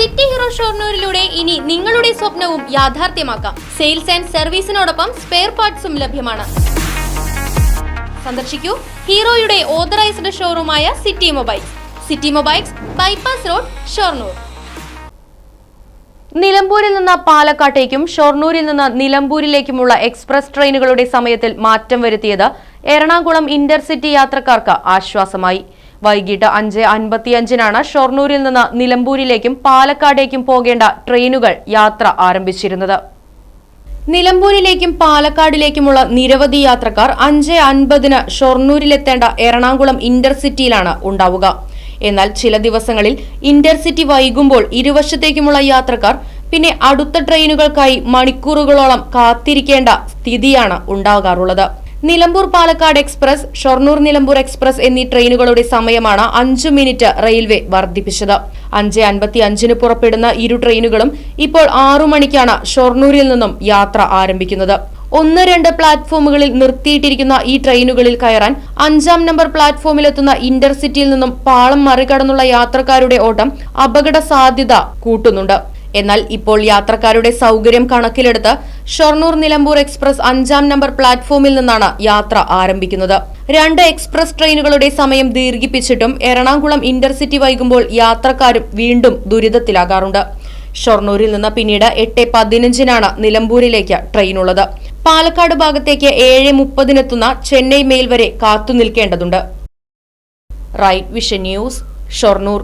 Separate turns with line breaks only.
City hero ഷൊർണൂരിലൂടെ ഇനി നിങ്ങളുടെ സ്വപ്നവും യാഥാർത്ഥ്യമാക്കാം. സെയിൽസ് ആൻഡ് സർവീസിനോടൊപ്പം സ്പെയർ പാർട്സും ലഭ്യമാണ്. സന്ദർശിക്കൂ ഹീറോയുടെ ഓതറൈസ്ഡ് ഷോറൂമായ city mobiles. City mobiles, bypass road, Shoranur. നിലമ്പൂരിൽ നിന്ന് പാലക്കാട്ടേക്കും ഷൊർണൂരിൽ നിന്ന് നിലമ്പൂരിലേക്കുമുള്ള എക്സ്പ്രസ് ട്രെയിനുകളുടെ സമയത്തിൽ മാറ്റം വരുത്തിയത് എറണാകുളം ഇന്റർസിറ്റി യാത്രക്കാർക്ക് ആശ്വാസമായി. വൈകിട്ട് 5:55-നാണ് ഷൊർണൂരിൽ നിന്ന് നിലമ്പൂരിലേക്കും പാലക്കാടേക്കും പോകേണ്ട ട്രെയിനുകൾ യാത്ര ആരംഭിച്ചിരുന്നത്. നിലമ്പൂരിലേക്കും പാലക്കാടിലേക്കുമുള്ള നിരവധി യാത്രക്കാർ 5:50-ന് ഷൊർണൂരിലെത്തേണ്ട എറണാകുളം ഇന്റർസിറ്റിയിലാണ് ഉണ്ടാവുക. എന്നാൽ ചില ദിവസങ്ങളിൽ ഇന്റർസിറ്റി വൈകുമ്പോൾ ഇരുവശത്തേക്കുമുള്ള യാത്രക്കാർ പിന്നെ അടുത്ത ട്രെയിനുകൾക്കായി മണിക്കൂറുകളോളം കാത്തിരിക്കേണ്ട സ്ഥിതിയാണ് ഉണ്ടാകാറുള്ളത്. നിലമ്പൂർ പാലക്കാട് എക്സ്പ്രസ്, ഷൊർണൂർ നിലമ്പൂർ എക്സ്പ്രസ് എന്നീ ട്രെയിനുകളുടെ സമയമാണ് 5 മിനിറ്റ് റെയിൽവേ വർദ്ധിപ്പിച്ചത്. 5:55-ന് പുറപ്പെടുന്ന ഇരു ട്രെയിനുകളും ഇപ്പോൾ 6 മണിക്കാണ് ഷൊർണൂരിൽ നിന്നും യാത്ര ആരംഭിക്കുന്നത്. 1-2 പ്ലാറ്റ്ഫോമുകളിൽ നിർത്തിയിട്ടിരിക്കുന്ന ഈ ട്രെയിനുകളിൽ കയറാൻ 5-ാം നമ്പർ പ്ലാറ്റ്ഫോമിലെത്തുന്ന ഇന്റർസിറ്റിയിൽ നിന്നും പാളം മറികടന്നുള്ള യാത്രക്കാരുടെ ഓട്ടം അപകട സാധ്യത കൂട്ടുന്നുണ്ട്. എന്നാൽ ഇപ്പോൾ യാത്രക്കാരുടെ സൗകര്യം കണക്കിലെടുത്ത് ഷൊർണൂർ നിലമ്പൂർ എക്സ്പ്രസ് 5-ാം നമ്പർ പ്ലാറ്റ്ഫോമിൽ നിന്നാണ് യാത്ര ആരംഭിക്കുന്നത്. 2 എക്സ്പ്രസ് ട്രെയിനുകളുടെ സമയം ദീർഘിപ്പിച്ചിട്ടും എറണാകുളം ഇന്റർസിറ്റി വൈകുമ്പോൾ യാത്രക്കാരും വീണ്ടും ദുരിതത്തിലാകാറുണ്ട്. ഷൊർണൂരിൽ നിന്ന് പിന്നീട് 8:15-നാണ് നിലമ്പൂരിലേക്ക് ട്രെയിനുള്ളത്. പാലക്കാട് ഭാഗത്തേക്ക് 7:30-നെത്തുന്ന ചെന്നൈ മെയിൽ വരെ കാത്തുനിൽക്കേണ്ടതുണ്ട്. Right vision news, Shoranur.